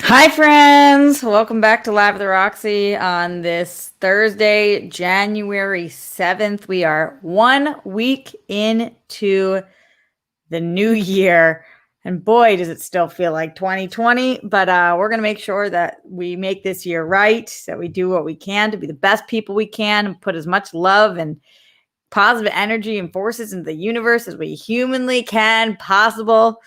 Hi, friends. Welcome back to Live with Roxy on this Thursday, January 7th. We are 1 week into the new year, and boy, does it still feel like 2020. But we're going to make sure that we make this year right, that we do what we can to be the best people we can and put as much love and positive energy and forces into the universe as we humanly can possible.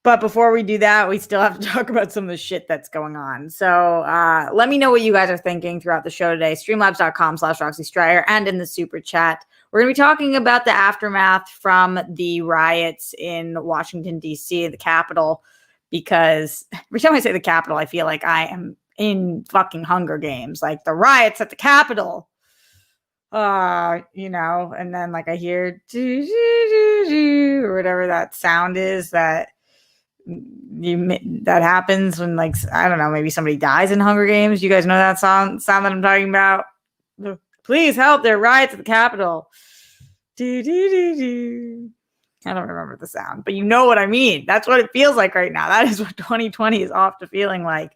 But before we do that, we still have to talk about some of the shit that's going on. So let me know what you guys are thinking throughout the show today. Streamlabs.com/Roxy Stryer and in the super chat. We're going to be talking about the aftermath from the riots in Washington, DC, the Capitol, because every time I say the Capitol, I feel like I am in fucking Hunger Games, like the riots at the Capitol. And then like I hear or whatever that sound is that happens when, like, I don't know, maybe somebody dies in Hunger Games. You guys know that sound that I'm talking about? Please help, there are riots at the Capitol. I don't remember the sound, but you know what I mean. That's what it feels like right now. That is what 2020 is off to feeling like.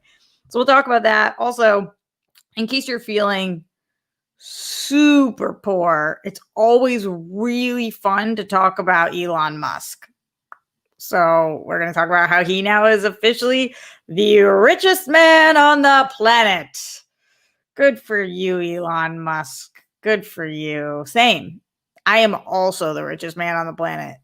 So we'll talk about that. Also, in case you're feeling super poor, it's always really fun to talk about Elon Musk. So we're going to talk about how he now is officially the richest man on the planet. Good for you, Elon Musk. Good for you. Same. I am also the richest man on the planet.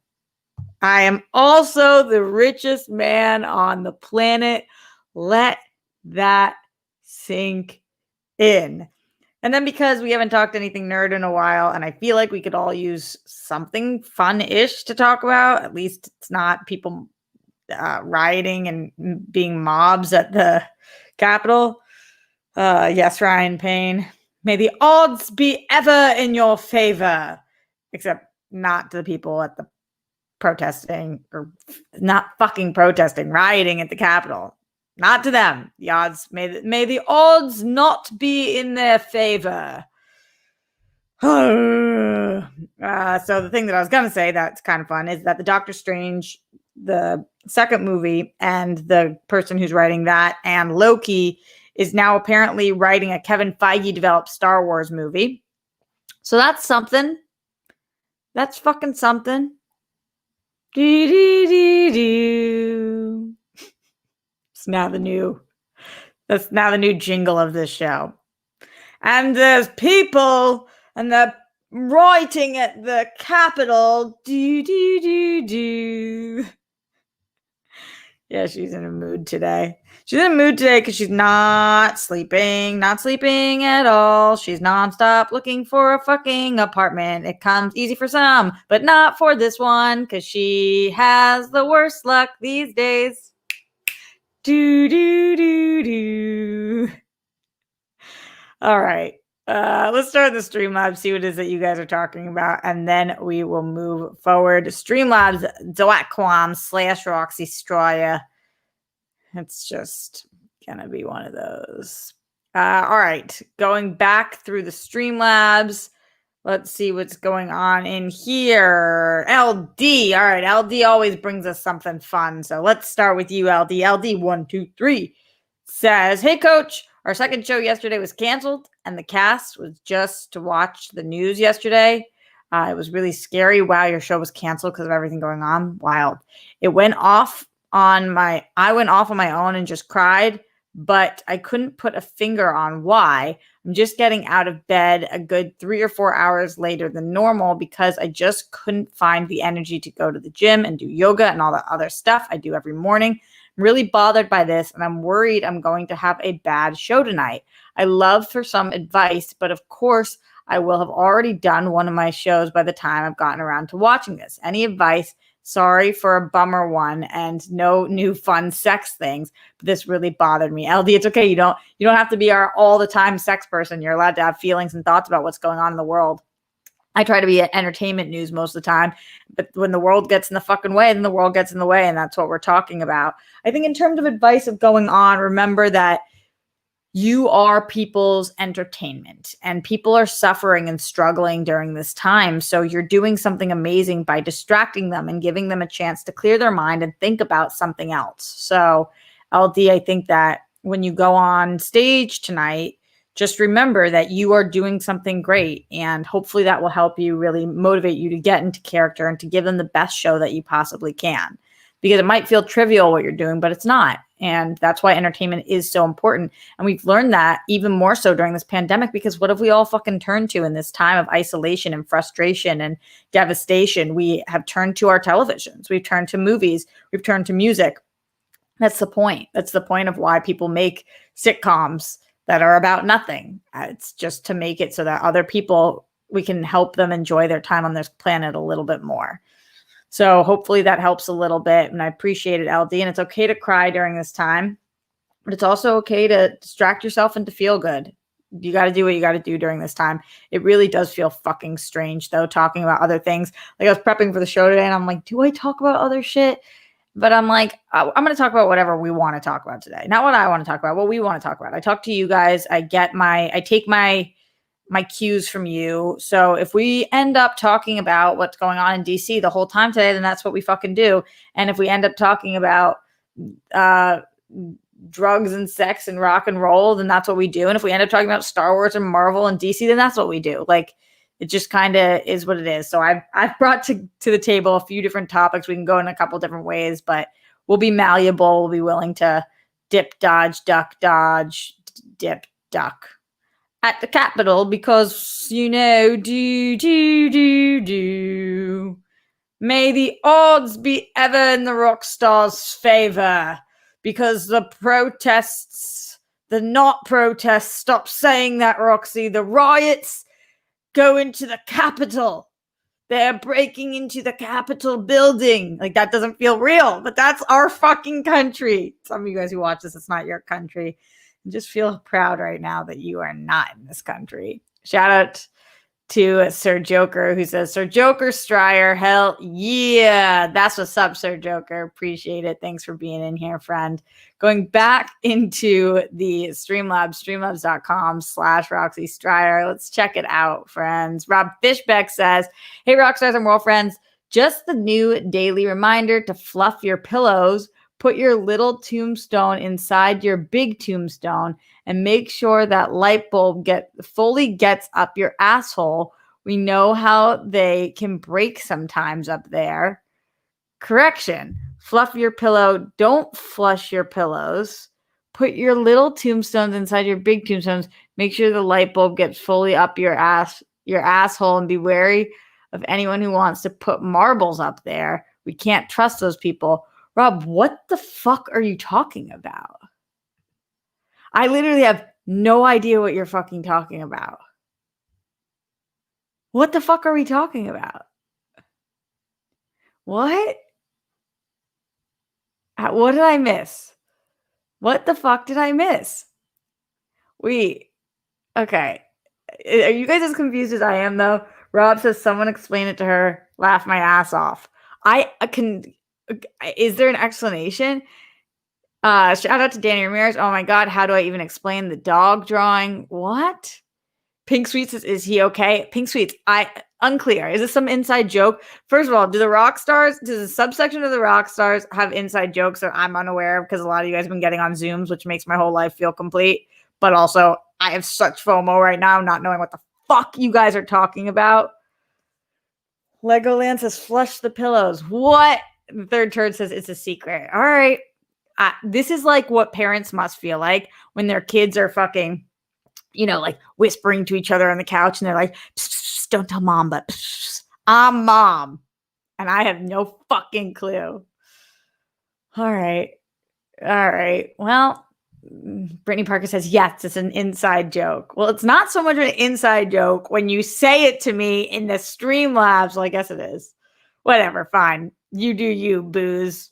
I am also the richest man on the planet. Let that sink in. And then because we haven't talked anything nerd in a while, and I feel like we could all use something fun-ish to talk about, at least it's not people rioting and being mobs at the Capitol. Yes, Ryan Payne. May the odds be ever in your favor. Except not to the people at the protesting, or not fucking protesting, rioting at the Capitol. Not to them. The odds may the odds not be in their favor. So the thing that I was gonna say that's kind of fun is that the Doctor Strange, the second movie, and the person who's writing that, and Loki, is now apparently writing a Kevin Feige developed Star Wars movie. So that's something. That's fucking something. That's now the new jingle of this show. And there's people and they're writing at the Capitol. Yeah, she's in a mood today. She's in a mood today because she's not sleeping at all. She's nonstop looking for a fucking apartment. It comes easy for some, but not for this one because she has the worst luck these days. All right. Let's start the Streamlabs, see what it is that you guys are talking about, and then we will move forward. Streamlabs.com/Roxy Straya. It's just gonna be one of those. All right. Going back through the Streamlabs. Let's see what's going on in here. LD. All right. LD always brings us something fun. So let's start with you, LD. LD123 says, "Hey, coach. Our second show yesterday was canceled, and the cast was just to watch the news yesterday. It was really scary. Wow, your show was canceled because of everything going on. Wild. I went off on my own and just cried, but I couldn't put a finger on why. I'm just getting out of bed a good 3 or 4 hours later than normal because I just couldn't find the energy to go to the gym and do yoga and all that other stuff I do every morning. I'm really bothered by this, and I'm worried I'm going to have a bad show tonight. I love for some advice, but of course, I will have already done one of my shows by the time I've gotten around to watching this. Any advice? Sorry for a bummer one and no new fun sex things, but this really bothered me." LD, it's okay. You don't have to be our all the time sex person. You're allowed to have feelings and thoughts about what's going on in the world. I try to be at entertainment news most of the time, but when the world gets in the fucking way, then the world gets in the way, and that's what we're talking about. I think in terms of advice of going on, remember that you are people's entertainment, and people are suffering and struggling during this time. So you're doing something amazing by distracting them and giving them a chance to clear their mind and think about something else. So LD, I think that when you go on stage tonight, just remember that you are doing something great, and hopefully that will help you really motivate you to get into character and to give them the best show that you possibly can. Because it might feel trivial what you're doing, but it's not. And that's why entertainment is so important. And we've learned that even more so during this pandemic, because what have we all fucking turned to in this time of isolation and frustration and devastation? We have turned to our televisions. We've turned to movies. We've turned to music. That's the point. That's the point of why people make sitcoms that are about nothing. It's just to make it so that other people, we can help them enjoy their time on this planet a little bit more. So hopefully that helps a little bit. And I appreciate it, LD. And it's okay to cry during this time, but it's also okay to distract yourself and to feel good. You got to do what you got to do during this time. It really does feel fucking strange, though, talking about other things. Like, I was prepping for the show today, and I'm like, do I talk about other shit? But I'm like, I'm going to talk about whatever we want to talk about today. Not what I want to talk about, what we want to talk about. I talk to you guys. I take my cues from you. So if we end up talking about what's going on in DC the whole time today, then that's what we fucking do. And if we end up talking about drugs and sex and rock and roll, then that's what we do. And if we end up talking about Star Wars and Marvel and DC, then that's what we do. Like, it just kind of is what it is. So I've brought to the table a few different topics. We can go in a couple different ways, but we'll be malleable. We'll be willing to dip, dodge, duck, dip, duck at the Capitol, because, do. May the odds be ever in the rock stars' favor, because the not protests, stop saying that, Roxy. The riots go into the Capitol. They're breaking into the Capitol building. Like, that doesn't feel real, but that's our fucking country. Some of you guys who watch this, it's not your country. Just feel proud right now that you are not in this country. Shout out to Sir Joker, who says, Sir Joker Stryer, hell yeah. That's what's up, Sir Joker. Appreciate it. Thanks for being in here, friend. Going back into the Streamlabs, streamlabs.com/Roxy Stryer. Let's check it out, friends. Rob Fishbeck says, hey, Rockstars and World friends, just the new daily reminder to fluff your pillows. Put your little tombstone inside your big tombstone and make sure that light bulb fully gets up your asshole. We know how they can break sometimes up there. Correction. Fluff your pillow. Don't flush your pillows. Put your little tombstones inside your big tombstones. Make sure the light bulb gets fully up your asshole, and be wary of anyone who wants to put marbles up there. We can't trust those people. Rob, what the fuck are you talking about? I literally have no idea what you're fucking talking about. What the fuck are we talking about? What? What did I miss? What the fuck did I miss? Wait. Okay. Are you guys as confused as I am, though? Rob says, someone explain it to her. Laugh my ass off. I can... Is there an explanation? Shout out to Danny Ramirez. Oh my God, how do I even explain the dog drawing? What? Pink Sweet says, is he okay? Pink Sweets, unclear. Is this some inside joke? First of all, does a subsection of the rock stars have inside jokes that I'm unaware of? Because a lot of you guys have been getting on Zooms, which makes my whole life feel complete. But also, I have such FOMO right now, not knowing what the fuck you guys are talking about. Legoland says, flush the pillows. What? The third turd says, it's a secret. All right. This is like what parents must feel like when their kids are fucking, like whispering to each other on the couch, and they're like, pss, pss, don't tell mom, but pss, I'm mom. And I have no fucking clue. All right. Well, Brittany Parker says, yes, it's an inside joke. Well, it's not so much of an inside joke when you say it to me in the Streamlabs. Well, I guess it is. Whatever, fine. You do you, booze.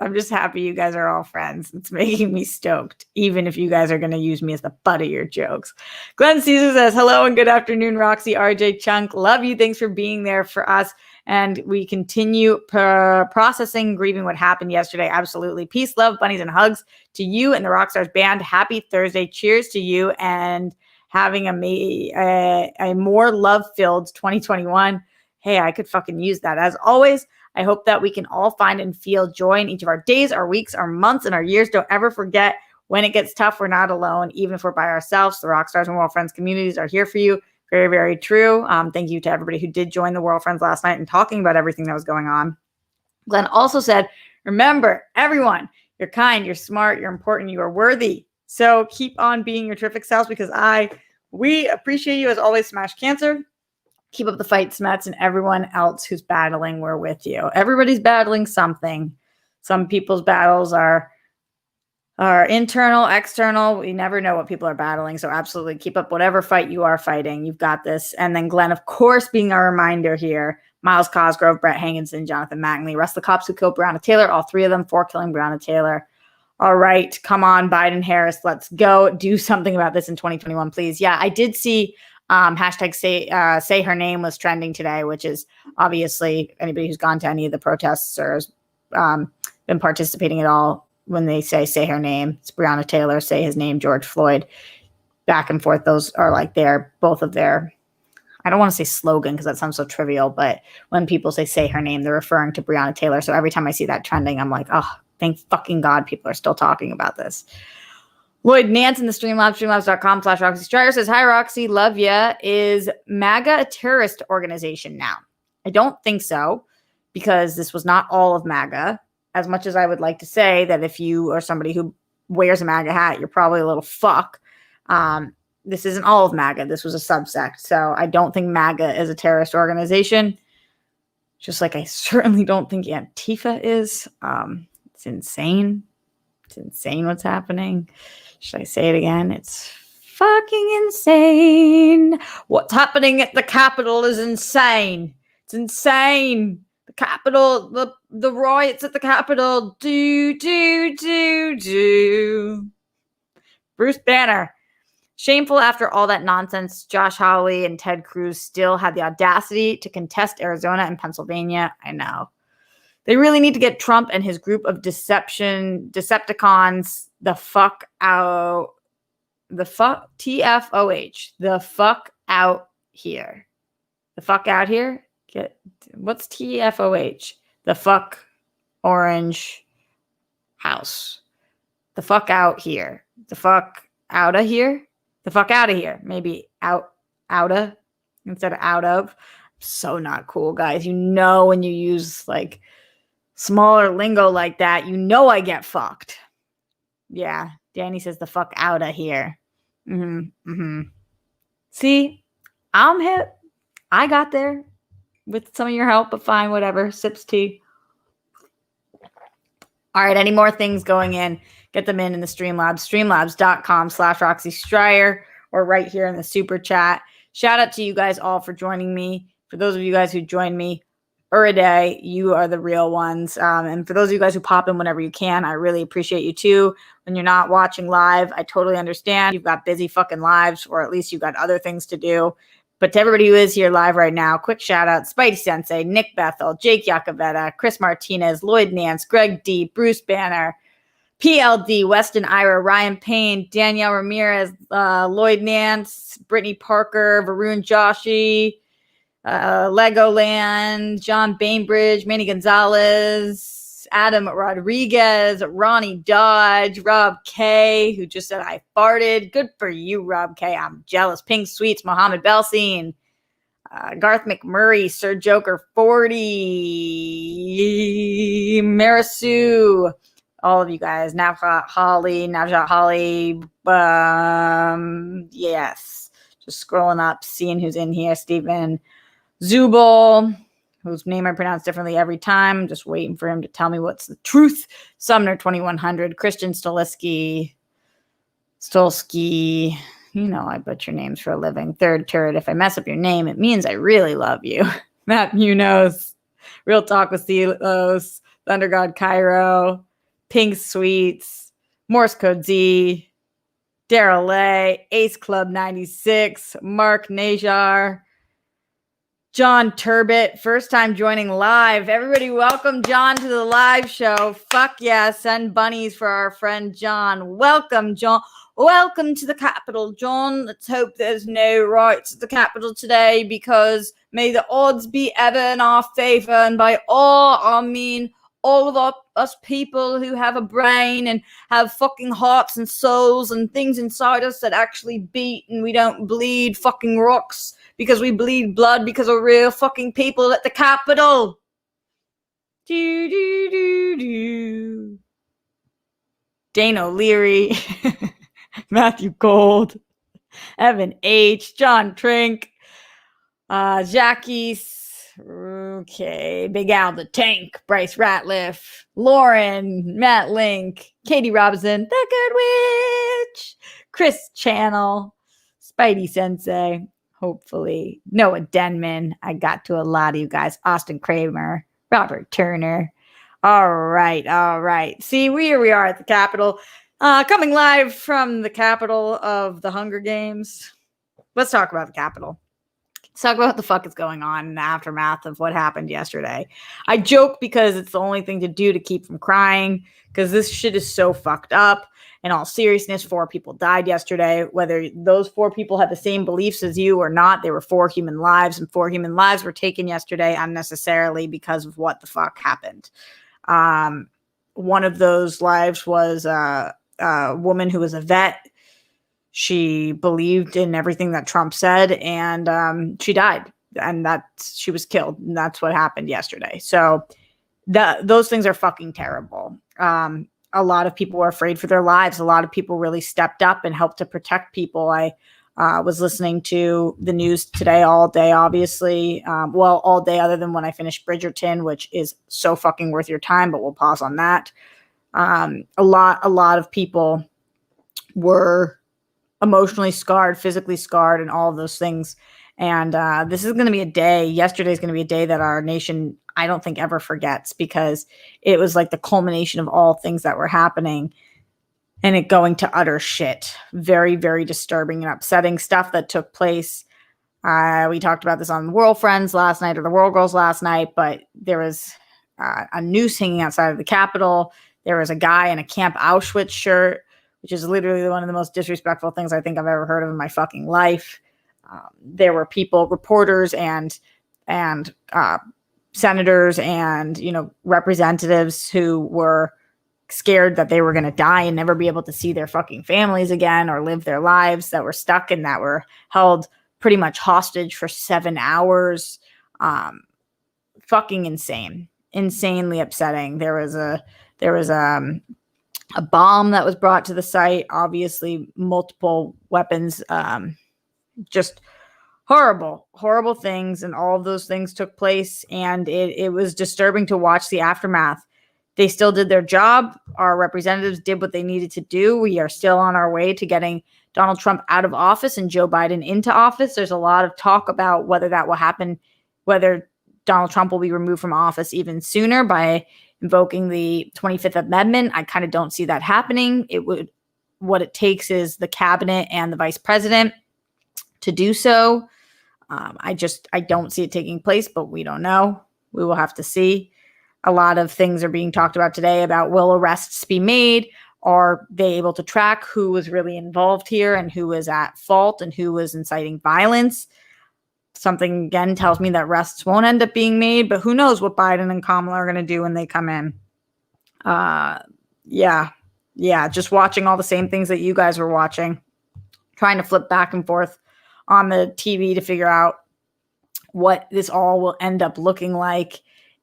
I'm just happy you guys are all friends. It's making me stoked, even if you guys are going to use me as the butt of your jokes. Glenn Caesar says, hello and good afternoon, Roxy, RJ, Chunk. Love you. Thanks for being there for us. And we continue processing, grieving what happened yesterday. Absolutely. Peace, love, bunnies, and hugs to you and the Rockstars band. Happy Thursday. Cheers to you and having a more love-filled 2021. Hey, I could fucking use that. As always, I hope that we can all find and feel joy in each of our days, our weeks, our months, and our years. Don't ever forget, when it gets tough, we're not alone, even if we're by ourselves. The Rockstars and World Friends communities are here for you. Very, very true. Thank you to everybody who did join the World Friends last night and talking about everything that was going on. Glenn also said, remember, everyone, you're kind, you're smart, you're important, you are worthy. So keep on being your terrific selves because we appreciate you as always, Smash Cancer. Keep up the fight, Smets, and everyone else who's battling, we're with you. Everybody's battling something. Some people's battles are internal, external. We never know what people are battling. So absolutely keep up whatever fight you are fighting. You've got this. And then Glenn, of course, being our reminder here, Miles Cosgrove, Brett Hankinson, Jonathan McNally, rest of the cops who killed Breonna Taylor, all three of them for killing Breonna Taylor. All right, come on, Biden, Harris, let's go. Do something about this in 2021, please. Yeah, I did see hashtag say her name was trending today, which is obviously anybody who's gone to any of the protests or has been participating at all. When they say her name, it's Breonna Taylor, say his name, George Floyd, back and forth. Those are like both of their, I don't want to say slogan because that sounds so trivial, but when people say her name, they're referring to Breonna Taylor. So every time I see that trending, I'm like, oh, thank fucking God people are still talking about this. Lloyd Nance in the Streamlabs, streamlabs.com/Roxy Strider says, hi, Roxy, love ya. Is MAGA a terrorist organization now? I don't think so because this was not all of MAGA. As much as I would like to say that if you are somebody who wears a MAGA hat, you're probably a little fuck. This isn't all of MAGA. This was a subsect. So I don't think MAGA is a terrorist organization. Just like I certainly don't think Antifa is. It's insane. It's insane what's happening. Should I say it again? It's fucking insane. What's happening at the Capitol is insane. It's insane. The Capitol, the riots at the Capitol. Do. Bruce Banner. Shameful after all that nonsense. Josh Hawley and Ted Cruz still had the audacity to contest Arizona and Pennsylvania. I know. They really need to get Trump and his group of Decepticons the fuck out. The fuck TFOH. The fuck out here. The fuck out here? What's TFOH? The fuck orange house. The fuck out here. The fuck out of here. The fuck out of here. Maybe outa instead of out of. So not cool, guys. You know when you use like smaller lingo like that, you know I get fucked. Yeah. Danny says the fuck out of here. See, I'm hip. I got there with some of your help, but fine, whatever. Sips tea. All right, any more things going in, get them in the Streamlabs. Streamlabs.com/Roxy Strider or right here in the super chat. Shout out to you guys all for joining me. For those of you guys who joined me a day, you are the real ones. And for those of you guys who pop in whenever you can, I really appreciate you too. When you're not watching live, I totally understand. You've got busy fucking lives, or at least you've got other things to do. But to everybody who is here live right now, quick shout out, Spidey Sensei, Nick Bethel, Jake Yacovetta, Chris Martinez, Lloyd Nance, Greg D, Bruce Banner, PLD, Weston Ira, Ryan Payne, Danielle Ramirez, Lloyd Nance, Brittany Parker, Varun Joshi, Legoland, John Bainbridge, Manny Gonzalez, Adam Rodriguez, Ronnie Dodge, Rob K, who just said I farted. Good for you, Rob K. I'm jealous. Pink Sweets, Mohammed Belsin, Garth McMurray, Sir Joker 40, Marisu, all of you guys, Navjot Holly, yes, just scrolling up, seeing who's in here, Stephen Zubal, whose name I pronounce differently every time. Just waiting for him to tell me what's the truth. Sumner 2100, Christian Stolsky. You know I butcher names for a living. Third Turret. If I mess up your name, it means I really love you. Matt Munoz, Real Talk with Celos, Thunder God Cairo, Pink Sweets, Morse Code Z, Daryl Lay, Ace Club 96, Mark Najar, John Turbot, first time joining live. Everybody welcome John to the live show. Fuck yeah, send bunnies for our friend John. Welcome, John. Welcome to the Capitol, John. Let's hope there's no riots at the Capitol today, because may the odds be ever in our favor. And by all, I mean all of us people who have a brain and have fucking hearts and souls and things inside us that actually beat, and we don't bleed fucking rocks because we bleed blood because we're real fucking people at the Capitol. Do, do, do, do. Dane O'Leary, Matthew Gold, Evan H., John Trink, Jackie, okay, Big Al the Tank, Bryce Ratliff, Lauren, Matt Link, Katie Robinson, The Good Witch, Chris Channel, Spidey Sensei, hopefully, Noah Denman. I got to a lot of you guys. Austin Kramer, Robert Turner. All right. See, here we are at the Capitol, coming live from the capital of the Hunger Games. Let's talk about the Capitol. Let's talk about what the fuck is going on in the aftermath of what happened yesterday. I joke because it's the only thing to do to keep from crying, because this shit is so fucked up. In all seriousness, 4 people died yesterday. Whether those 4 people had the same beliefs as you or not, they were 4 human lives, and 4 human lives were taken yesterday unnecessarily because of what the fuck happened. One of those lives was a woman who was a vet. She believed in everything that Trump said, and she died, and she was killed. And that's what happened yesterday. So those things are fucking terrible. A lot of people were afraid for their lives. A lot of people really stepped up and helped to protect people. I was listening to the news today all day, obviously. All day other than when I finished Bridgerton, which is so fucking worth your time, but we'll pause on that. A lot of people were emotionally scarred, physically scarred, and all of those things. And this is going to be a day, yesterday is going to be a day that our nation, I don't think, ever forgets, because it was like the culmination of all things that were happening and it going to utter shit. Very, very disturbing and upsetting stuff that took place. We talked about this on World Friends last night, or the World Girls last night, but there was a noose hanging outside of the Capitol. There was a guy in a Camp Auschwitz shirt, which is literally one of the most disrespectful things I think I've ever heard of in my fucking life. There were people, reporters and senators and, representatives who were scared that they were going to die and never be able to see their fucking families again or live their lives, that were stuck and that were held pretty much hostage for 7 hours. Fucking insane, insanely upsetting. There was a bomb that was brought to the site, obviously multiple weapons, just horrible things. And all of those things took place. And it was disturbing to watch the aftermath. They still did their job. Our representatives did what they needed to do. We are still on our way to getting Donald Trump out of office and Joe Biden into office. There's a lot of talk about whether that will happen, whether Donald Trump will be removed from office even sooner by invoking the 25th Amendment. I kind of don't see that happening. What it takes is the cabinet and the vice president to do so. I don't see it taking place, but we don't know. We will have to see. A lot of things are being talked about today about, will arrests be made? Are they able to track who was really involved here and who was at fault and who was inciting violence? Something, again, tells me that arrests won't end up being made, but who knows what Biden and Kamala are going to do when they come in. Just watching all the same things that you guys were watching, trying to flip back and forth on the TV to figure out what this all will end up looking like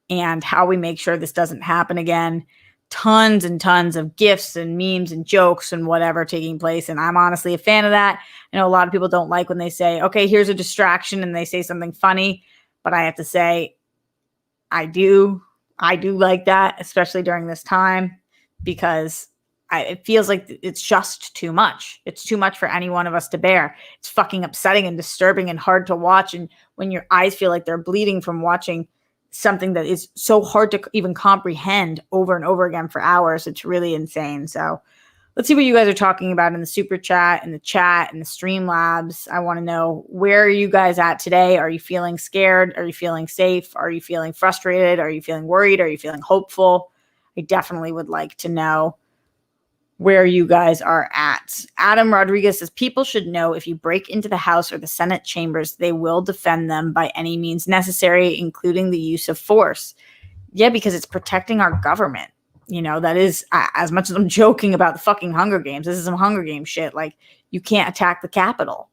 and how we make sure this doesn't happen again. Tons and tons of gifs and memes and jokes and whatever taking place. And I'm honestly a fan of that. I know a lot of people don't like when they say, okay, here's a distraction, and they say something funny. But I have to say, I do like that, especially during this time, because it feels like it's just too much. It's too much for any one of us to bear. It's fucking upsetting and disturbing and hard to watch. And when your eyes feel like they're bleeding from watching something that is so hard to even comprehend over and over again for hours. It's really insane. So let's see what you guys are talking about in the super chat, in the chat, in the Streamlabs. I want to know, where are you guys at today? Are you feeling scared? Are you feeling safe? Are you feeling frustrated? Are you feeling worried? Are you feeling hopeful? I definitely would like to know where you guys are at. Adam Rodriguez says, people should know if you break into the House or the Senate chambers, they will defend them by any means necessary, including the use of force. Yeah, because it's protecting our government. You know, that is, as much as I'm joking about the fucking Hunger Games, this is some Hunger Games shit. Like, you can't attack the Capitol.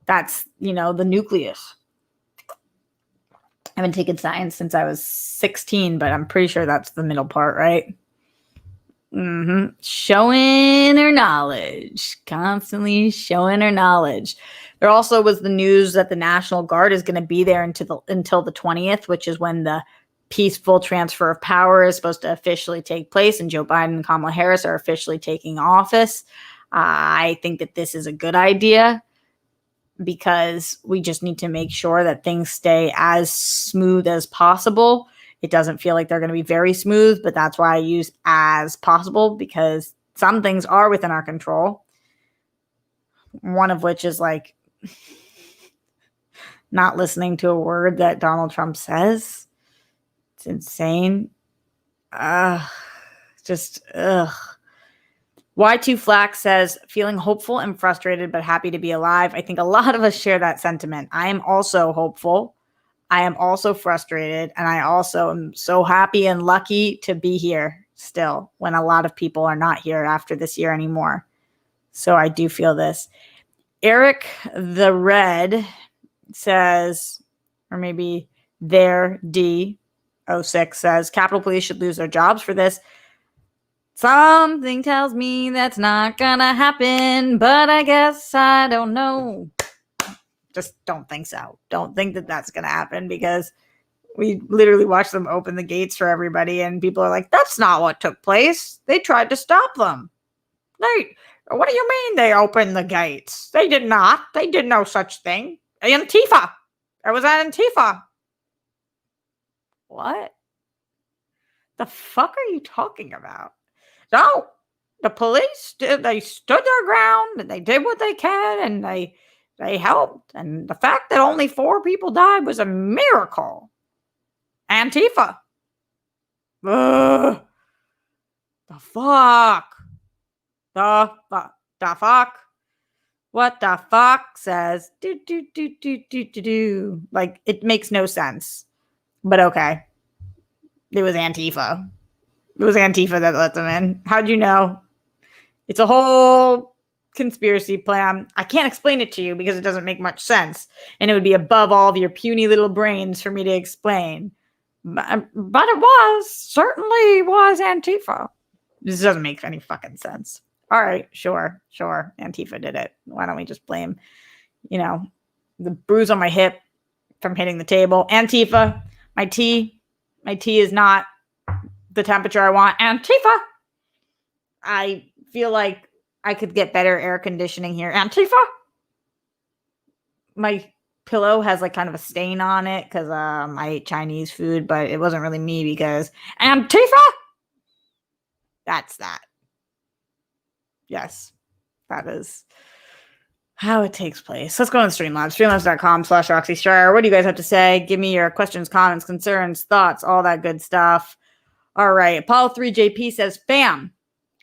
That's, you know, the nucleus. I haven't taken science since I was 16, but I'm pretty sure that's the middle part, right? Showing her knowledge, constantly showing her knowledge. There also was the news that the National Guard is going to be there until the 20th, which is when the peaceful transfer of power is supposed to officially take place, and Joe Biden and Kamala Harris are officially taking office. I think that this is a good idea because we just need to make sure that things stay as smooth as possible. It doesn't feel like they're going to be very smooth, but that's why I use as possible, because some things are within our control. One of which is like not listening to a word that Donald Trump says. It's insane. Y2 Flax says, feeling hopeful and frustrated, but happy to be alive. I think a lot of us share that sentiment. I am also hopeful. I am also frustrated, and I also am so happy and lucky to be here still when a lot of people are not here after this year anymore. So I do feel this. Eric the Red says, or maybe their D06 says, Capitol Police should lose their jobs for this. Something tells me that's not gonna happen, but I guess I don't know. Just don't think so. Don't think that that's going to happen, because we literally watched them open the gates for everybody, and people are like, that's not what took place. They tried to stop them. What do you mean they opened the gates? They did not. They did no such thing. Antifa. I was at Antifa. What? The fuck are you talking about? No, the police, they stood their ground, and they did what they can, and they helped. And the fact that only 4 people died was a miracle. Antifa. The fuck? The fuck? What the fuck says? Do. Like, it makes no sense. But okay. It was Antifa. It was Antifa that let them in. How'd you know? It's a whole conspiracy plan. I can't explain it to you because it doesn't make much sense, and it would be above all of your puny little brains for me to explain. But it certainly was Antifa. This doesn't make any fucking sense. All right, sure. Antifa did it. Why don't we just blame, the bruise on my hip from hitting the table? Antifa. My tea is not the temperature I want. Antifa. I feel like I could get better air conditioning here. Antifa. My pillow has like kind of a stain on it because I ate Chinese food, but it wasn't really me because Antifa. That's that. Yes, that is how it takes place. Let's go on Streamlabs. Streamlabs.com/Roxy Stryer. What do you guys have to say? Give me your questions, comments, concerns, thoughts, all that good stuff. All right. Apollo 3 JP says, fam,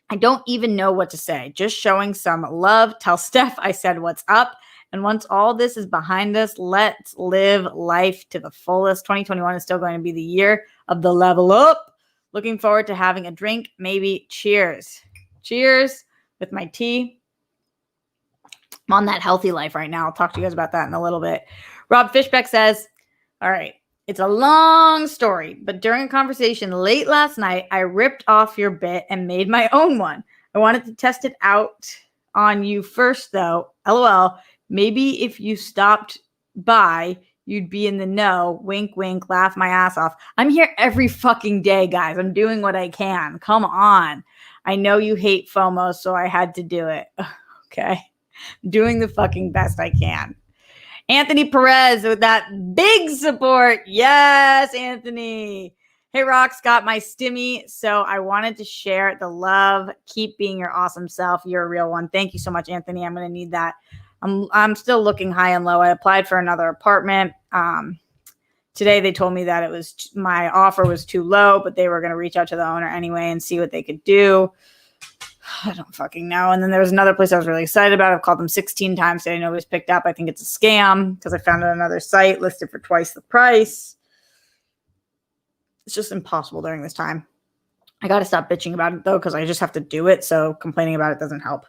I don't even know what to say. Just showing some love. Tell Steph I said what's up. And once all this is behind us, let's live life to the fullest. 2021 is still going to be the year of the level up. Looking forward to having a drink. Maybe cheers. Cheers with my tea. I'm on that healthy life right now. I'll talk to you guys about that in a little bit. Rob Fishbeck says, all right, it's a long story, but during a conversation late last night, I ripped off your bit and made my own one. I wanted to test it out on you first, though. LOL. Maybe if you stopped by, you'd be in the know. Wink, wink, laugh my ass off. I'm here every fucking day, guys. I'm doing what I can. Come on. I know you hate FOMO, so I had to do it. Okay. Doing the fucking best I can. Anthony Perez with that big support. Yes, Anthony. Hey, Rox, got my stimmy, so I wanted to share the love. Keep being your awesome self. You're a real one. Thank you so much, Anthony. I'm going to need that. I'm still looking high and low. I applied for another apartment. Today they told me that it was my offer was too low, but they were going to reach out to the owner anyway and see what they could do. I don't fucking know. And then there was another place I was really excited about. I've called them 16 times today. Nobody's picked up. I think it's a scam because I found it on another site listed for twice the price. It's just impossible during this time. I got to stop bitching about it, though, because I just have to do it. So complaining about it doesn't help.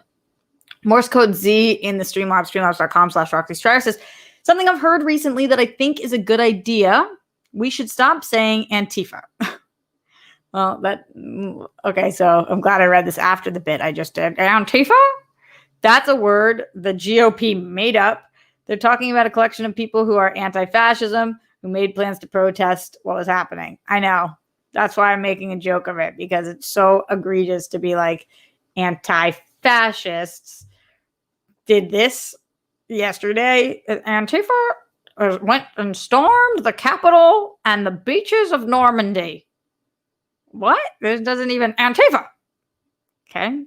Morse code Z in the Streamlabs, streamlabs.com/Roxy Striar says, something I've heard recently that I think is a good idea. We should stop saying Antifa. Well, okay, so I'm glad I read this after the bit I just did. Antifa? That's a word the GOP made up. They're talking about a collection of people who are anti-fascism, who made plans to protest what was happening. I know. That's why I'm making a joke of it, because it's so egregious to be like, anti-fascists did this yesterday. Antifa went and stormed the Capitol and the beaches of Normandy. What? This doesn't even Antifa. Okay.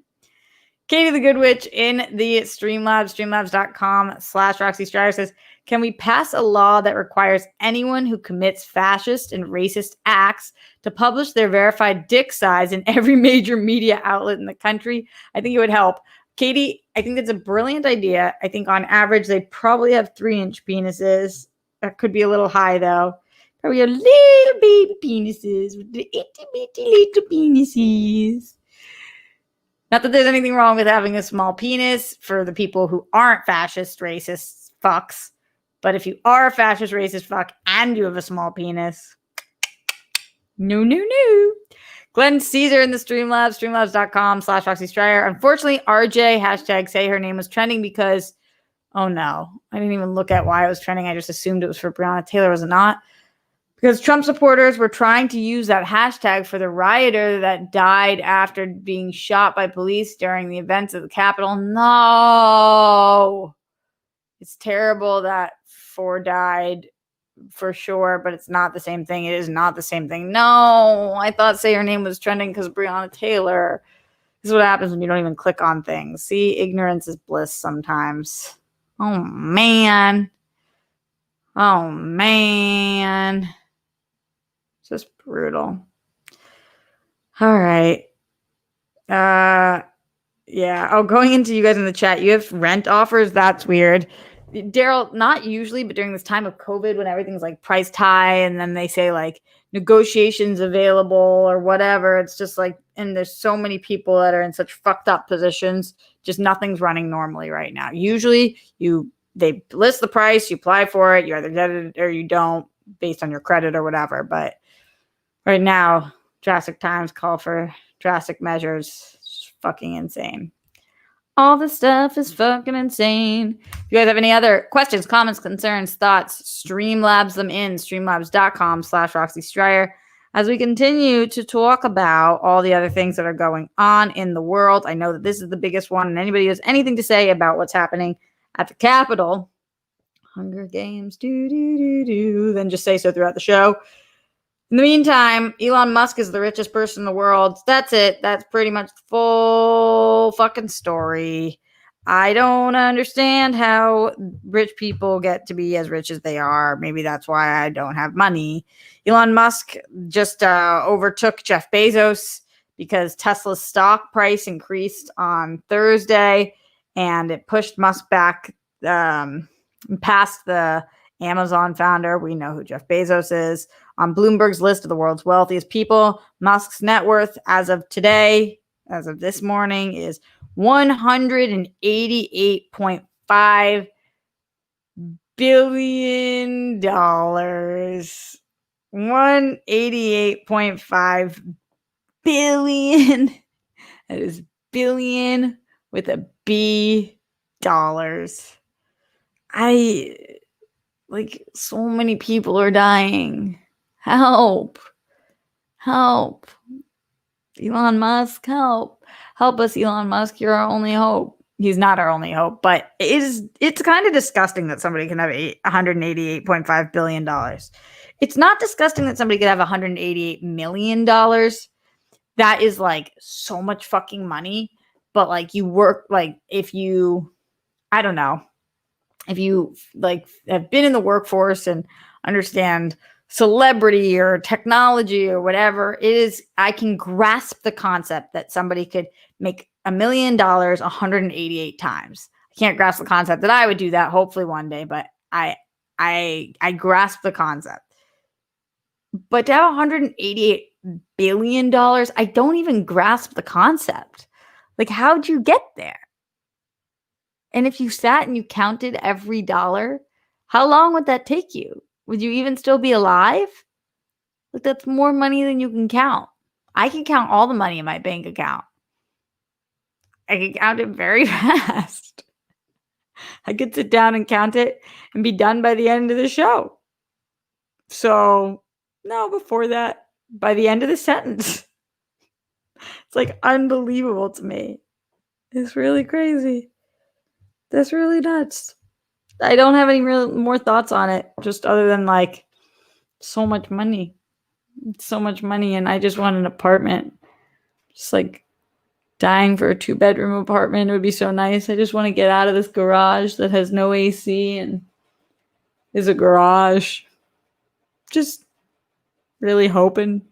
Katie the Good Witch in the Streamlabs, streamlabs.com/Roxy Striar says, can we pass a law that requires anyone who commits fascist and racist acts to publish their verified dick size in every major media outlet in the country? I think it would help. Katie, I think that's a brilliant idea. I think on average, they probably have 3-inch penises. That could be a little high, though. Probably a little baby penises with the itty bitty little penises. Not that there's anything wrong with having a small penis for the people who aren't fascist, racist fucks. But if you are a fascist, racist fuck and you have a small penis, no. Glenn Caesar in the Streamlabs, streamlabs.com/Roxy Striar. Unfortunately, RJ, hashtag say her name was trending because, oh no, I didn't even look at why it was trending. I just assumed it was for Breonna Taylor, was it not? Because Trump supporters were trying to use that hashtag for the rioter that died after being shot by police during the events at the Capitol. No. It's terrible that 4 died for sure, but it's not the same thing. It is not the same thing. No, I thought say her name was trending because of Breonna Taylor. This is what happens when you don't even click on things. See, ignorance is bliss sometimes. Oh, man. Just brutal. All right. Yeah. Oh, going into you guys in the chat, you have rent offers. That's weird. Daryl, not usually, but during this time of COVID when everything's like priced high and then they say like negotiations available or whatever, it's just like, and there's so many people that are in such fucked up positions, just nothing's running normally right now. Usually they list the price, you apply for it, you either get it or you don't based on your credit or whatever. But right now, drastic times call for drastic measures. It's fucking insane. All this stuff is fucking insane. If you guys have any other questions, comments, concerns, thoughts, Streamlabs them in streamlabs.com/Roxy Striar as we continue to talk about all the other things that are going on in the world. I know that this is the biggest one, and anybody who has anything to say about what's happening at the Capitol, Hunger Games, then just say so throughout the show. In the meantime, Elon Musk is the richest person in the world. That's it. That's pretty much the full fucking story. I don't understand how rich people get to be as rich as they are. Maybe that's why I don't have money. Elon Musk just overtook Jeff Bezos because Tesla's stock price increased on Thursday, and it pushed Musk back past the Amazon founder. We know who Jeff Bezos is. On Bloomberg's list of the world's wealthiest people, Musk's net worth as of today, as of this morning, is $188.5 billion. $188.5 billion. That is billion with a B dollars. So many people are dying. Help. Elon Musk, help. Help us, Elon Musk. You're our only hope. He's not our only hope, but it's kind of disgusting that somebody can have $188.5 billion. It's not disgusting that somebody could have $188 million. That is like so much fucking money. But like you work, like if you, I don't know, if you like have been in the workforce and understand celebrity or technology or whatever, I can grasp the concept that somebody could make $1 million 188 times. I can't grasp the concept that I would do that, hopefully one day, but I grasp the concept. But to have $188 billion, I don't even grasp the concept. Like, how'd you get there? And if you sat and you counted every dollar, how long would that take you? Would you even still be alive? Like, that's more money than you can count. I can count all the money in my bank account. I can count it very fast. I could sit down and count it and be done by the end of the show. So, no, before that, by the end of the sentence. It's like unbelievable to me. It's really crazy. That's really nuts. I don't have any real more thoughts on it, just other than like so much money. So much money, and I just want an apartment. Just like dying for a 2-bedroom apartment. It would be so nice. I just want to get out of this garage that has no AC and is a garage. Just really hoping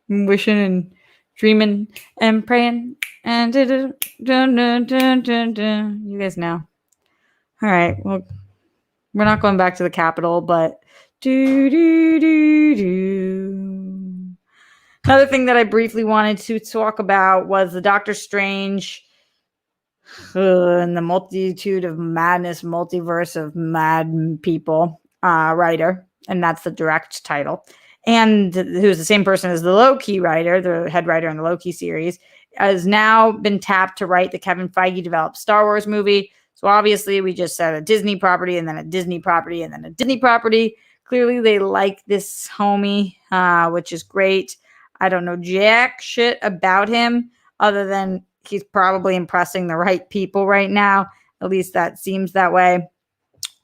and wishing and dreaming and praying and you guys know. All right, well, we're not going back to the Capitol, but another thing that I briefly wanted to talk about was the Doctor Strange and the multitude of madness, multiverse of mad people writer, and that's the direct title. And who's the same person as the Loki writer, the head writer in the Loki series, has now been tapped to write the Kevin Feige developed Star Wars movie. So obviously we just said a Disney property and then a Disney property and then a Disney property. Clearly they like this homie, which is great. I don't know jack shit about him other than he's probably impressing the right people right now. At least that seems that way.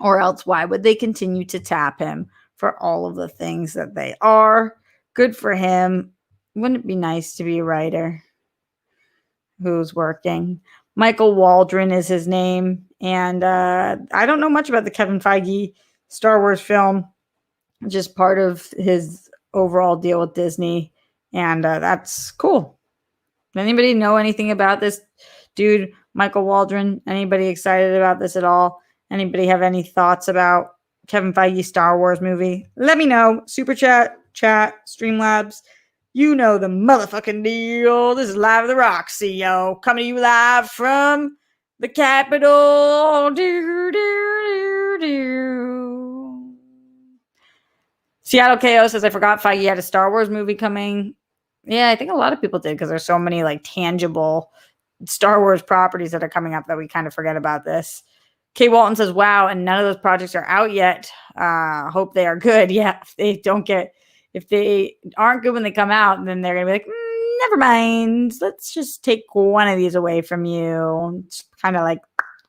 Or else why would they continue to tap him for all of the things that they are? Good for him. Wouldn't it be nice to be a writer who's working? Michael Waldron is his name. And I don't know much about the Kevin Feige Star Wars film. Just part of his overall deal with Disney. And that's cool. Does anybody know anything about this dude, Michael Waldron? Anybody excited about this at all? Anybody have any thoughts about Kevin Feige Star Wars movie? Let me know. Super chat, Streamlabs. You know the motherfucking deal. This is Live with the Roxy, yo. Coming to you live from the Capitol. Seattle KO says, I forgot Feige had a Star Wars movie coming. Yeah, I think a lot of people did because there's so many like tangible Star Wars properties that are coming up that we kind of forget about this. Kay Walton says, wow, and none of those projects are out yet. Hope they are good. Yeah, if they aren't good when they come out, then they're going to be like, never mind. Let's just take one of these away from you. Just kind of like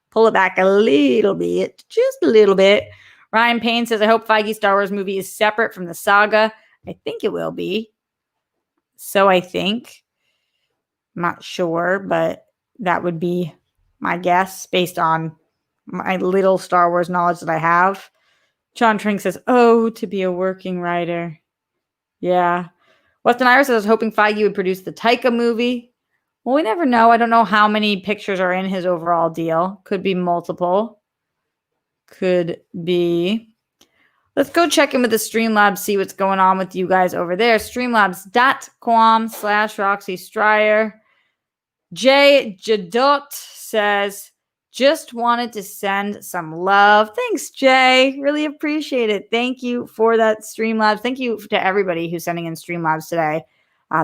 pull it back a little bit, just a little bit. Ryan Payne says, I hope Feige's Star Wars movie is separate from the saga. I think it will be. So I think. I'm not sure, but that would be my guess based on my little Star Wars knowledge that I have. John Trink says, oh, to be a working writer. Yeah. Weston Iris says, I was hoping Feige would produce the Taika movie. Well, we never know. I don't know how many pictures are in his overall deal. Could be multiple. Could be. Let's go check in with the Streamlabs, see what's going on with you guys over there. Streamlabs.com/Roxy Stryer. Jay Jadot says, just wanted to send some love. Thanks, Jay. Really appreciate it. Thank you for that Streamlabs. Thank you to everybody who's sending in Streamlabs today.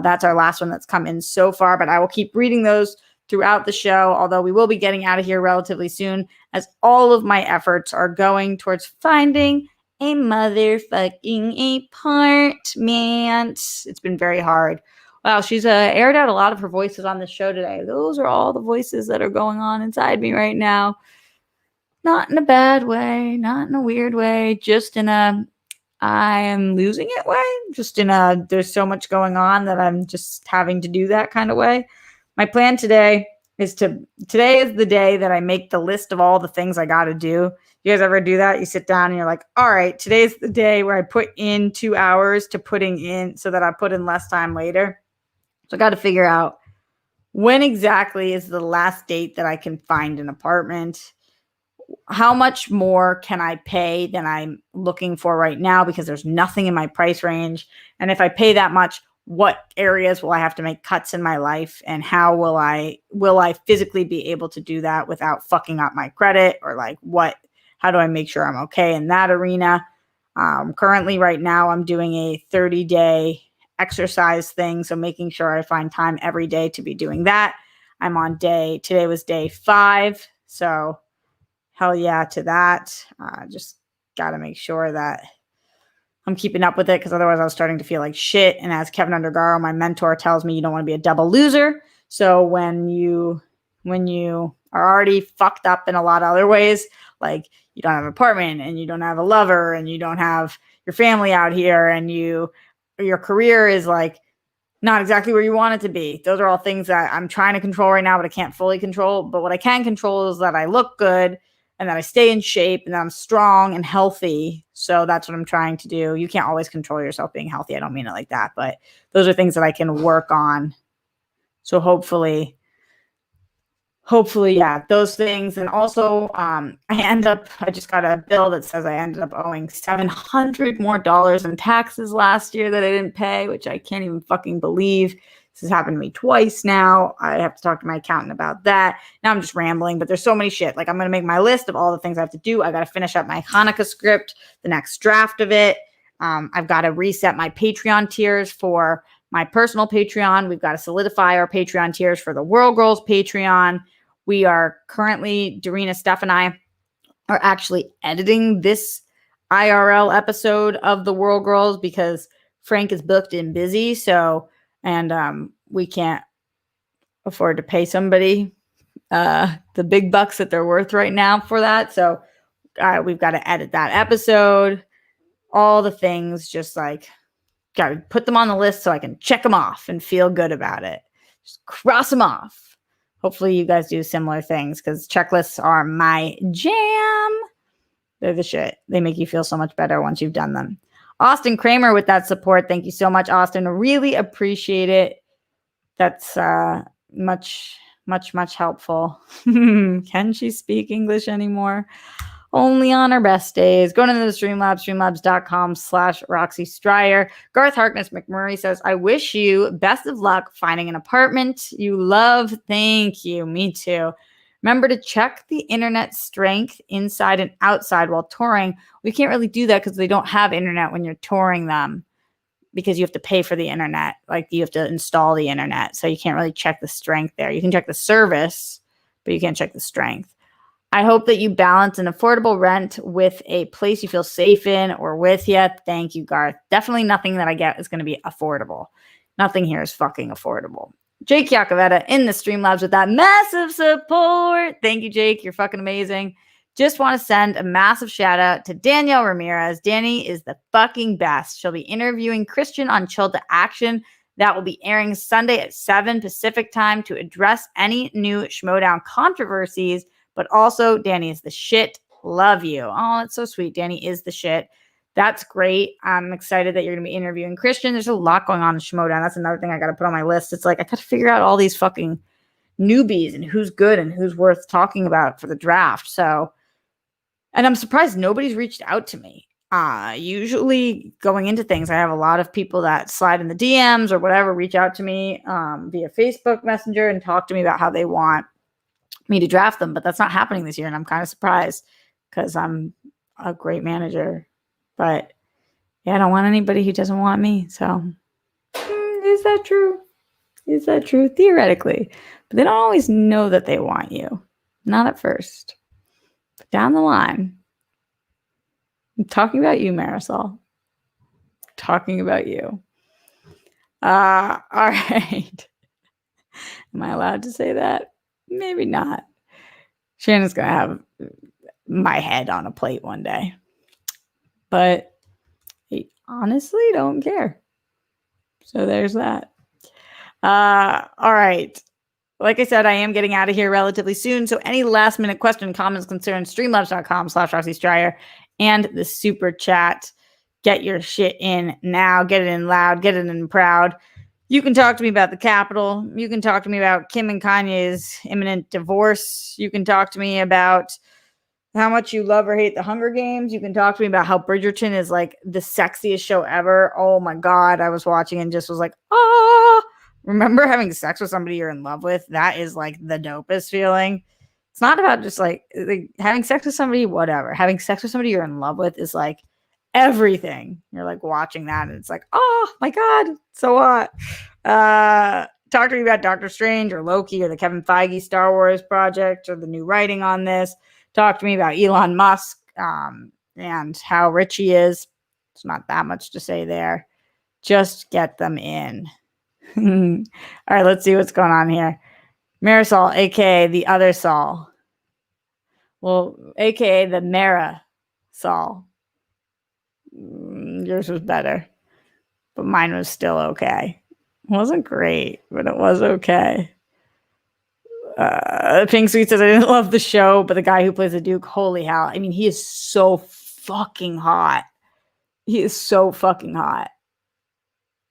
That's our last one that's come in so far, but I will keep reading those throughout the show, although we will be getting out of here relatively soon as all of my efforts are going towards finding a motherfucking apartment. It's been very hard. Wow, she's aired out a lot of her voices on the show today. Those are all the voices that are going on inside me right now. Not in a bad way, not in a weird way, just in a I am losing it way. Just in a there's so much going on that I'm just having to do that kind of way. My plan today is today is the day that I make the list of all the things I got to do. You guys ever do that? You sit down and you're like, all right, today's the day where I put in 2 hours to putting in so that I put in less time later. So I got to figure out when exactly is the last date that I can find an apartment. How much more can I pay than I'm looking for right now, because there's nothing in my price range. And if I pay that much, what areas will I have to make cuts in my life, and how will I physically be able to do that without fucking up my credit, or like how do I make sure I'm okay in that arena? Currently right now I'm doing a 30-day exercise thing. So making sure I find time every day to be doing that. Today was day 5. So hell yeah to that. Just got to make sure that I'm keeping up with it, because otherwise I was starting to feel like shit. And as Kevin Undergaro, my mentor, tells me, you don't want to be a double loser. So when you are already fucked up in a lot of other ways, like you don't have an apartment and you don't have a lover and you don't have your family out here, and your career is like not exactly where you want it to be. Those are all things that I'm trying to control right now, but I can't fully control. But what I can control is that I look good and that I stay in shape and that I'm strong and healthy. So that's what I'm trying to do. You can't always control yourself being healthy. I don't mean it like that, but those are things that I can work on. So hopefully, yeah, those things. And also, I just got a bill that says I ended up owing $700 more in taxes last year that I didn't pay, which I can't even fucking believe. This has happened to me twice now. I have to talk to my accountant about that. Now I'm just rambling, but there's so many shit. Like, I'm going to make my list of all the things I have to do. I got to finish up my Hanukkah script, the next draft of it. I've got to reset my Patreon tiers for my personal Patreon. We've got to solidify our Patreon tiers for the World Girls Patreon. We are currently, Dorina, Steph, and I are actually editing this IRL episode of the World Girls because Frank is booked and busy. So, and we can't afford to pay somebody the big bucks that they're worth right now for that. So we've got to edit that episode. All the things, just like, got to put them on the list so I can check them off and feel good about it. Just cross them off. Hopefully you guys do similar things, because checklists are my jam. They're the shit. They make you feel so much better once you've done them. Austin Kramer with that support. Thank you so much, Austin. Really appreciate it. That's much helpful. Can she speak English anymore? Only on our best days. Go to the Streamlabs, streamlabs.com/Roxy Stryer. Garth Harkness McMurray says, I wish you best of luck finding an apartment you love. Thank you. Me too. Remember to check the internet strength inside and outside while touring. We can't really do that because they don't have internet when you're touring them, because you have to pay for the internet. Like, you have to install the internet. So you can't really check the strength there. You can check the service, but you can't check the strength. I hope that you balance an affordable rent with a place you feel safe in or with you. Thank you, Garth. Definitely nothing that I get is going to be affordable. Nothing here is fucking affordable. Jake Yacovetta in the Streamlabs with that massive support. Thank you, Jake. You're fucking amazing. Just want to send a massive shout out to Danielle Ramirez. Danny is the fucking best. She'll be interviewing Christian on Chill to Action. That will be airing Sunday at 7 Pacific time to address any new Schmodown controversies. But also, Danny is the shit. Love you. Oh, it's so sweet. Danny is the shit. That's great. I'm excited that you're going to be interviewing Christian. There's a lot going on in Schmodown. That's another thing I got to put on my list. It's like, I got to figure out all these fucking newbies and who's good and who's worth talking about for the draft. So, and I'm surprised nobody's reached out to me. Usually going into things, I have a lot of people that slide in the DMs or whatever, reach out to me via Facebook Messenger and talk to me about how they want me to draft them, but that's not happening this year, and I'm kind of surprised because I'm a great manager. But yeah, I don't want anybody who doesn't want me. So is that true? Is that true? Theoretically, but they don't always know that they want you. Not at first, but down the line. I'm talking about you, Marisol. I'm talking about you. All right. Am I allowed to say that? Maybe not. Shannon's going to have my head on a plate one day. But I honestly don't care. So there's that. All right. Like I said, I am getting out of here relatively soon. So any last minute question, comments, concerns, streamlabs.com/Roxy Stryer and the super chat. Get your shit in now. Get it in loud. Get it in proud. You can talk to me about the Capitol. You can talk to me about Kim and Kanye's imminent divorce. You can talk to me about how much you love or hate the Hunger Games. You can talk to me about how Bridgerton is like the sexiest show ever. Oh my God. I was watching and just was like, ah. Remember having sex with somebody you're in love with? That is like the dopest feeling. It's not about just like having sex with somebody, whatever. Having sex with somebody you're in love with is like everything. You're like watching that and it's like, oh my God, so hot. Talk to me about Doctor Strange or Loki or the Kevin Feige Star Wars project or the new writing on this. Talk to me about Elon Musk and how rich he is. It's not that much to say there. Just get them in. All right, let's see what's going on here. Marisol, aka the other Saul. Well, aka the Mara Saul. Yours was better, but mine was still okay. It wasn't great, but it was okay. Pink Sweet says, I didn't love the show, but the guy who plays the Duke, holy hell. I mean, he is so fucking hot. He is so fucking hot.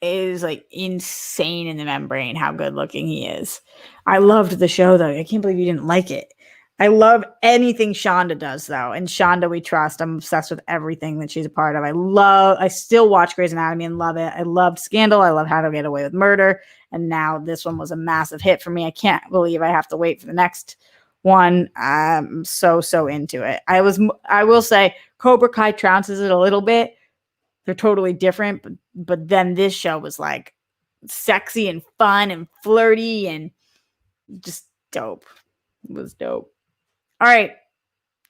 It is like insane in the membrane how good looking he is. I loved the show though. I can't believe you didn't like it. I love anything Shonda does though. And Shonda we trust. I'm obsessed with everything that she's a part of. I still watch Grey's Anatomy and love it. I loved Scandal. I love How to Get Away with Murder. And now this one was a massive hit for me. I can't believe I have to wait for the next one. I'm so into it. I will say Cobra Kai trounces it a little bit. They're totally different, but then this show was like sexy and fun and flirty and just dope. It was dope. All right.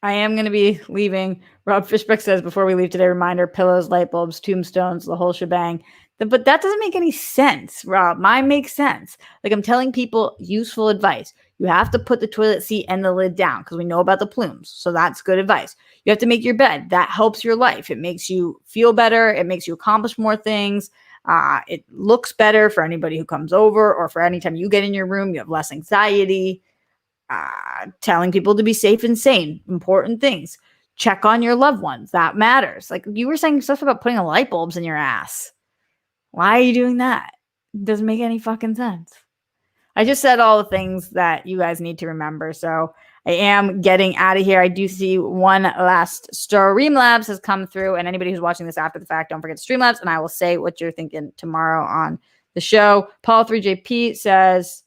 I am going to be leaving. Rob Fishbeck says, before we leave today, reminder, pillows, light bulbs, tombstones, the whole shebang. But that doesn't make any sense, Rob. Mine makes sense. Like I'm telling people useful advice. You have to put the toilet seat and the lid down because we know about the plumes. So that's good advice. You have to make your bed. That helps your life. It makes you feel better. It makes you accomplish more things. It looks better for anybody who comes over or for any time you get in your room. You have less anxiety. Telling people to be safe and sane. Important things. Check on your loved ones. That matters. Like you were saying stuff about putting light bulbs in your ass. Why are you doing that? It doesn't make any fucking sense. I just said all the things that you guys need to remember. So I am getting out of here. I do see one last Streamlabs has come through. And anybody who's watching this after the fact, don't forget Streamlabs. And I will say what you're thinking tomorrow on the show. Paul3JP says,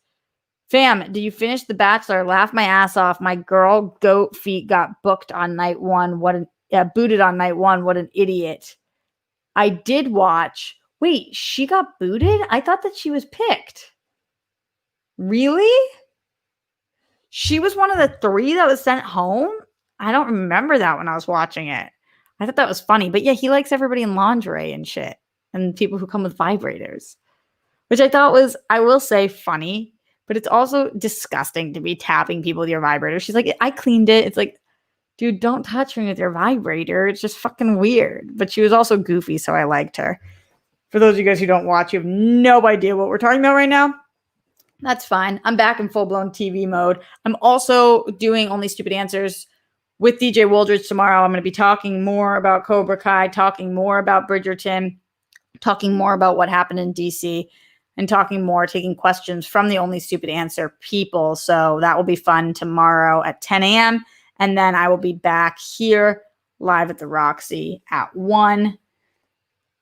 fam, did you finish The Bachelor? Laugh my ass off. My girl goat feet got booked on night one. Booted on night one. What an idiot. I did watch. Wait, she got booted? I thought that she was picked. Really? She was one of the 3 that was sent home? I don't remember that when I was watching it. I thought that was funny. But yeah, he likes everybody in lingerie and shit. And people who come with vibrators. Which I thought was, I will say, funny. But it's also disgusting to be tapping people with your vibrator. She's like, I cleaned it. It's like, dude, don't touch me with your vibrator. It's just fucking weird. But she was also goofy, so I liked her. For those of you guys who don't watch, you have no idea what we're talking about right now. That's fine. I'm back in full-blown TV mode. I'm also doing Only Stupid Answers with DJ Woldridge tomorrow. I'm going to be talking more about Cobra Kai, talking more about Bridgerton, talking more about what happened in DC, and talking more, taking questions from the Only Stupid Answer people. So that will be fun tomorrow at 10 a.m. And then I will be back here live at the Roxy at 1.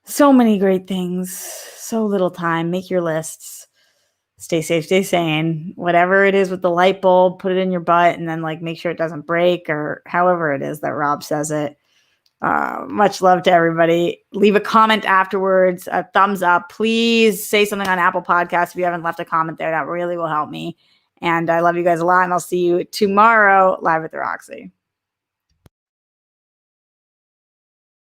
So many great things. So little time. Make your lists. Stay safe, stay sane. Whatever it is with the light bulb, put it in your butt and then like make sure it doesn't break or however it is that Rob says it. Much love to everybody. Leave a comment afterwards, a thumbs up. Please say something on Apple Podcasts if you haven't left a comment there. That really will help me. And I love you guys a lot. And I'll see you tomorrow live at the Roxy.